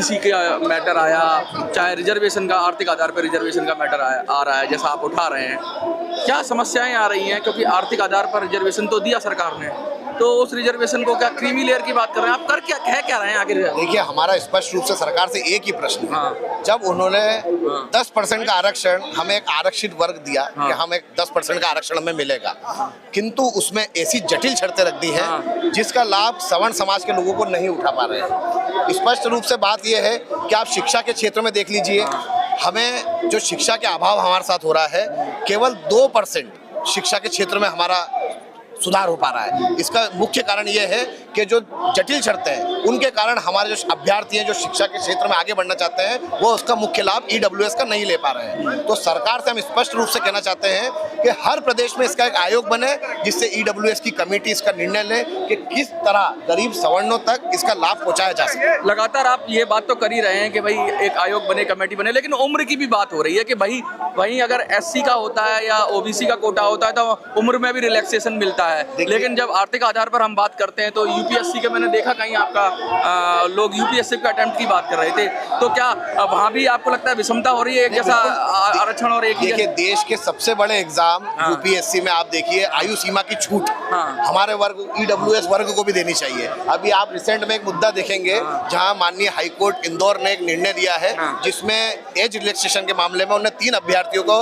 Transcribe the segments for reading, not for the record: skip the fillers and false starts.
OBC का matter आया, चाहे रिजर्वेशन का, आर्थिक आधार पर रिजर्वेशन का मैटर आ रहा है जैसा आप उठा रहे हैं, क्या समस्याएं आ रही हैं? क्योंकि आर्थिक आधार पर रिजर्वेशन तो दिया सरकार ने, तो उस रिजर्वेशन को क्या क्रीमी लेयर की बात कर रहे हैं आप? कर क्या कह क्या रहे हैं आखिर? देखिए, हमारा स्पष्ट रूप से सरकार से एक ही प्रश्न है। हाँ। जब उन्होंने 10% का आरक्षण, हमें एक आरक्षित वर्ग दिया कि हमें 10% का आरक्षण हमें मिलेगा, किंतु उसमें ऐसी जटिल शर्तें रख दी हैं जिसका लाभ सवर्ण समाज के लोगों को नहीं उठा पा रहे हैं। स्पष्ट रूप से बात यह है कि आप शिक्षा के क्षेत्र में देख लीजिए, हमें जो शिक्षा के अभाव हमारे साथ हो रहा है, केवल 2% शिक्षा के क्षेत्र में हमारा सुधार हो पा रहा है। इसका मुख्य कारण यह है कि जो जटिल शर्तें हैं उनके कारण हमारे जो अभ्यर्थी हैं जो शिक्षा के क्षेत्र में आगे बढ़ना चाहते हैं, वो उसका मुख्य लाभ ईडब्ल्यूएस का नहीं ले पा रहे हैं। तो सरकार से हम स्पष्ट रूप से कहना चाहते हैं कि हर प्रदेश में इसका एक आयोग बने, जिससे ईडब्ल्यूएस की कमेटी इसका निर्णय ले कि किस तरह गरीब सवर्णों तक इसका लाभ पहुंचाया जा सके। लगातार आप ये बात तो कर ही रहे हैं कि भाई एक आयोग बने, कमेटी बने, लेकिन उम्र की भी बात हो रही है कि भाई वहीं अगर एससी का होता है या ओबीसी का कोटा होता है तो उम्र में भी रिलैक्सेशन मिलता है, लेकिन जब आर्थिक आधार पर हम बात करते हैं तो यूपीएससी के, मैंने देखा कहीं आपका लोग यूपीएससी के अटेम्प्ट की बात कर रहे थे, तो क्या वहाँ भी आपको लगता है विषमता हो रही है, एक जैसा आरक्षण और एक? देखिए, देश के सबसे बड़े एग्जाम यूपीएससी में आप देखिए, आयु सीमा की छूट हमारे वर्ग ईडब्ल्यूएस वर्ग को भी देनी चाहिए। अभी आप रिसेंट में एक मुद्दा देखेंगे जहां माननीय हाईकोर्ट इंदौर ने एक निर्णय दिया है जिसमें एज रिलैक्सेशन के मामले में उन्होंने 3 अभ्यर्थियों को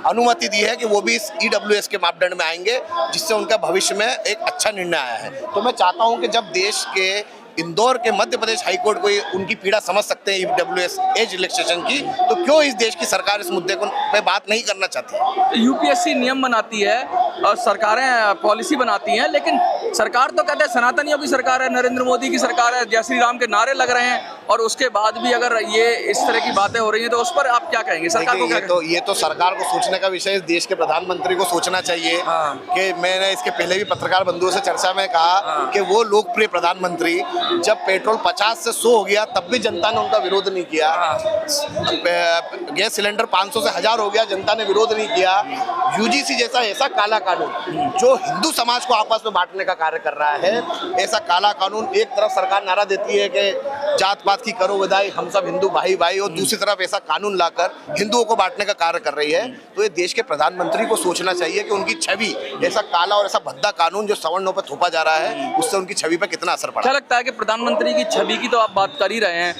अनुमति दी है कि वो भी इस ईडब्ल्यूएस के मापदंड में आएंगे, जिससे उनका भविष्य में एक अच्छा निर्णय आया है। तो मैं चाहता हूं कि जब देश के इंदौर के मध्य प्रदेश हाईकोर्ट को उनकी पीड़ा समझ सकते हैं ईडब्ल्यूएस एज रिलैक्सेशन की, तो क्यों इस देश की सरकार इस मुद्दे को पे बात नहीं करना चाहती? यूपीएससी नियम बनाती है और सरकारें पॉलिसी बनाती हैं, लेकिन सरकार तो कहते हैं सनातनियों की सरकार है, नरेंद्र मोदी की सरकार है, जय श्री राम के नारे लग रहे हैं, और उसके बाद भी अगर ये इस तरह की बातें हो रही हैं तो उस पर आप क्या कहेंगे? सरकार को क्या ये तो सरकार को सोचने का विषय, देश के प्रधानमंत्री को सोचना चाहिए। कि मैंने इसके पहले भी पत्रकार बंधुओं से चर्चा में कहा कि वो लोकप्रिय प्रधानमंत्री जब पेट्रोल 50 से 100 हो गया तब भी जनता ने उनका विरोध नहीं किया, गैस सिलेंडर 500 से 1000 हो गया, जनता ने विरोध नहीं किया। यूजीसी जैसा ऐसा काला कानून जो हिंदू समाज को आपस में बांटने का कार्य कर रहा है, ऐसा काला कानून, एक तरफ सरकार नारा देती है कि जात पात की करो विदाई, हम सब हिंदू भाई भाई, और दूसरी तरफ ऐसा कानून लाकर हिंदुओं को बांटने का कार्य कर रही है। तो ये देश के प्रधानमंत्री को सोचना चाहिए कि उनकी छवि, ऐसा काला और ऐसा भद्दा कानून जो सवर्णों पर थोपा जा रहा है, उससे उनकी छवि पर कितना असर पड़ा। क्या लगता है कि प्रधानमंत्री की छवि की तो आप बात कर ही रहे हैं,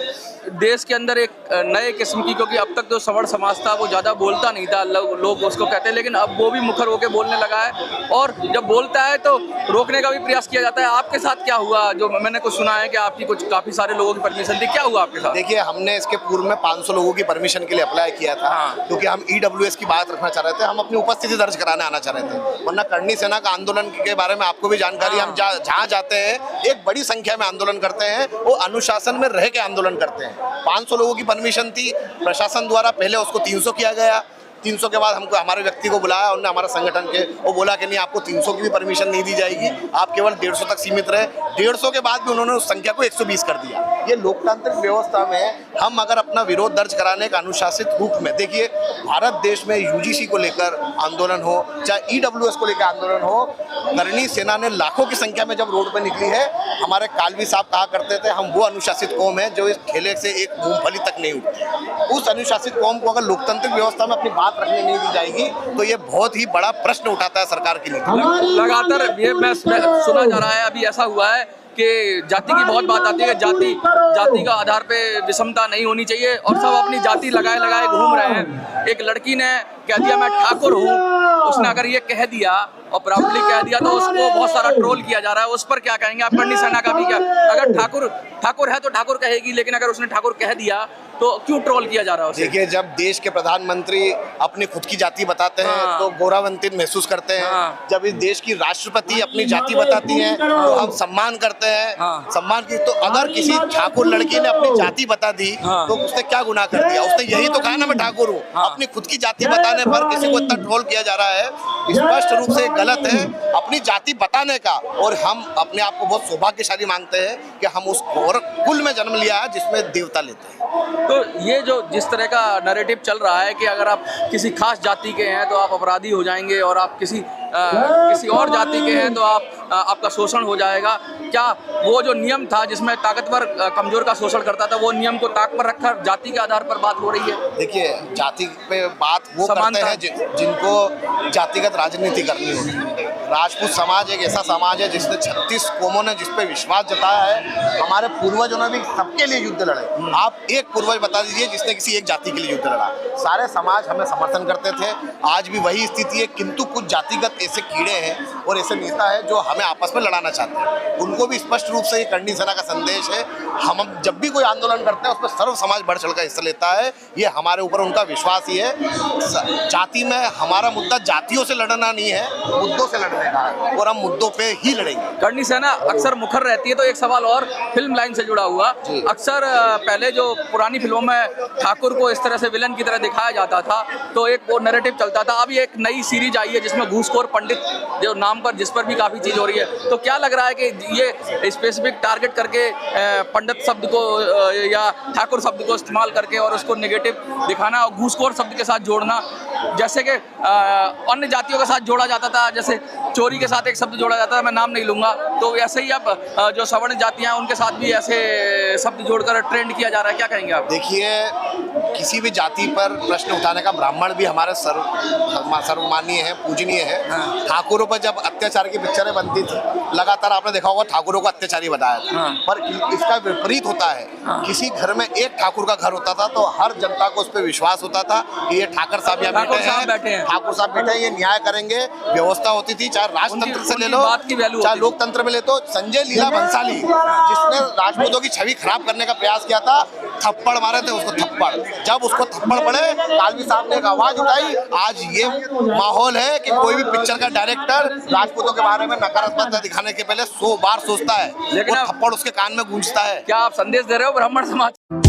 देश के अंदर एक नए किस्म की, क्योंकि अब तक जो सवर्ण समाज था वो ज़्यादा बोलता नहीं था, लोग उसको कहते हैं, लेकिन अब वो भी मुखर होकर बोलने लगा है, और जब बोलता है तो रोकने का भी प्रयास किया जाता है। आपके साथ क्या हुआ? जो मैंने कुछ सुना है कि आपकी कुछ काफ़ी सारे लोगों की परमिशन थी, क्या हुआ आपके साथ? देखिए, हमने इसके पूर्व में 500 लोगों की परमिशन के लिए अप्लाई किया था, क्योंकि हम ईडब्ल्यूएस की बात रखना चाह रहे थे, हम अपनी उपस्थिति दर्ज कराने आना चाह रहे थे। वरना करणी सेना का आंदोलन के बारे में आपको भी जानकारी, हम जहाँ जाते हैं एक बड़ी संख्या में आंदोलन करते हैं, वो अनुशासन में रह के आंदोलन करते हैं। 500 लोगों की परमिशन थी, प्रशासन द्वारा पहले उसको 300 किया गया, 300 के बाद हमको हमारे व्यक्ति को बुलाया, उन्होंने हमारा संगठन के, वो बोला कि नहीं, आपको 300 की भी परमिशन नहीं दी जाएगी, आप केवल 150 तक सीमित रहे। 150 के बाद भी उन्होंने उस संख्या को 120 कर दिया। ये लोकतांत्रिक व्यवस्था में हम अगर अपना विरोध दर्ज कराने का अनुशासित रूप में, देखिए भारत देश में यूजीसी को लेकर आंदोलन हो, चाहे ईडब्ल्यूएस को लेकर आंदोलन हो, करणी सेना ने लाखों की संख्या में जब रोड पर निकली है। हमारे कालवी साहब कहा करते थे, हम वो अनुशासित कौम है जो इस ठेले से एक मूंगफली तक नहीं उठती। उस अनुशासित कौम को अगर लोकतांत्रिक व्यवस्था में अपनी बात रखने नहीं दी जाएगी तो ये बहुत ही बड़ा प्रश्न उठाता है सरकार की नीति। लगातार ये मैं सुना जा रहा है, अभी ऐसा हुआ है कि जाति की बहुत बात आती है कि जाति का आधार पे विषमता नहीं होनी चाहिए, और सब अपनी जाति लगाए लगाए घूम रहे हैं। एक लड़की ने कह दिया मैं ठाकुर हूँ, उसने अगर ये कह दिया और प्राउडली कह दिया तो उसको बहुत सारा ट्रोल किया जा रहा है। उस पर क्या कहेंगे आप? करणी सेना का भी क्या, अगर ठाकुर है तो ठाकुर कहेगी, लेकिन अगर उसने ठाकुर कह दिया तो क्यों ट्रोल किया जा रहा है? देखिए, जब देश के प्रधानमंत्री अपनी खुद की जाति बताते हैं तो गौरवान्वित महसूस करते हैं। जब इस देश की राष्ट्रपति अपनी जाति बताती हैं तो हम सम्मान करते हैं, सम्मान की। तो अगर किसी ठाकुर लड़की ने अपनी जाति बता दी तो उसने क्या गुनाह कर दिया? उसने यही तो कहा ना मैं ठाकुर हूँ। अपनी खुद की जाति बताने पर किसी को इतना ट्रोल किया जा रहा है, स्पष्ट रूप से गलत है अपनी जाति बताने का। और हम अपने आप को बहुत सौभाग्यशाली मानते हैं कि हम उस कुल में जन्म लिया है जिसमें देवता लेते हैं। तो ये जो जिस तरह का नैरेटिव चल रहा है कि अगर आप किसी खास जाति के हैं तो आप अपराधी हो जाएंगे, और आप किसी किसी और जाति के हैं तो आपका शोषण हो जाएगा। क्या वो जो नियम था जिसमें ताकतवर कमजोर का शोषण करता था, वो नियम को ताक पर रखकर जाति के आधार पर बात हो रही है? देखिए, जाति पे बात वो करते हैं जिनको जातिगत राजनीति करनी होती है। राजपूत समाज एक ऐसा समाज है जिसने 36 कौमों ने जिस पे विश्वास जताया है। हमारे पूर्वजों ने भी सबके लिए युद्ध लड़े। आप एक पूर्वज बता दीजिए जिसने किसी एक जाति के लिए युद्ध लड़ा। सारे समाज हमें समर्थन करते थे, आज भी वही स्थिति है, किंतु कुछ जातिगत ऐसे कीड़े हैं और ऐसे नेता हैं जो हमें आपस में लड़ाना चाहते हैं। उनको भी स्पष्ट रूप से ये करनी सेना का संदेश है। हम जब भी कोई आंदोलन करते हैं उसमें सर्व समाज बढ़ चढ़ कर हिस्सा लेता है। ये हमारे ऊपर उनका विश्वास ही है। जाति में हमारा मुद्दा जातियों से लड़ना नहीं है, मुद्दों से लड़ने का है और हम मुद्दों पे ही लड़ेंगे। करनी सेना अक्सर मुखर रहती है। तो एक सवाल और फिल्म लाइन से जुड़ा हुआ, अक्सर पहले जो पुरानी फिल्मों में ठाकुर को इस तरह से विलन की तरह दिखाया जाता था तो एक वो नैरेटिव चलता था। अभी एक नई सीरीज आई है जिसमें घूसखोर पंडित जो नाम पर जिस पर भी काफी चीज हो रही है, तो क्या लग रहा है कि ये स्पेसिफिक टारगेट करके पंडित शब्द को या ठाकुर शब्द को इस्तेमाल करके और उसको नेगेटिव दिखाना और घूसखोर शब्द के साथ जोड़ना, जैसे कि अन्य जातियों के साथ जोड़ा जाता था, जैसे चोरी के साथ एक शब्द जोड़ा जाता था, मैं नाम नहीं लूंगा, तो ऐसे ही अब जो सवर्ण जातियां हैं उनके साथ भी ऐसे शब्द जोड़कर ट्रेंड किया जा रहा है। क्या कहेंगे आप? देखिए, किसी भी जाति पर प्रश्न उठाने का ब्राह्मण भी हमारे सर्वमान्य है, पूजनीय है। ठाकुरों पर जब अत्याचार की पिक्चरें बनती थी, लगातार आपने देखा होगा ठाकुरों को अत्याचारी बताया था। पर इसका विपरीत होता है। किसी घर में एक ठाकुर का घर होता था तो हर जनता को उस पर विश्वास होता था कि ये ठाकुर साहब यहाँ बैठे हैं, ठाकुर साहब बैठे हैं, ये न्याय करेंगे। व्यवस्था होती थी, चाहे राजतंत्र से ले लो, चाहे लोकतंत्र में ले तो। संजय लीला भंसाली जिसने राजपूतों की छवि खराब करने का प्रयास किया था, थप्पड़ मारे थे उसको थप्पड़। जब उसको थप्पड़ पड़े, कालवी साहब ने एक आवाज उठाई। आज ये माहौल है कि कोई भी पिक्चर का डायरेक्टर राजपूतों के बारे में नकारात्मकता दिखाने के पहले 100 बार सोचता है, लेकिन थप्पड़ उसके कान में गूंजता है। क्या आप संदेश दे रहे हो ब्राह्मण समाज?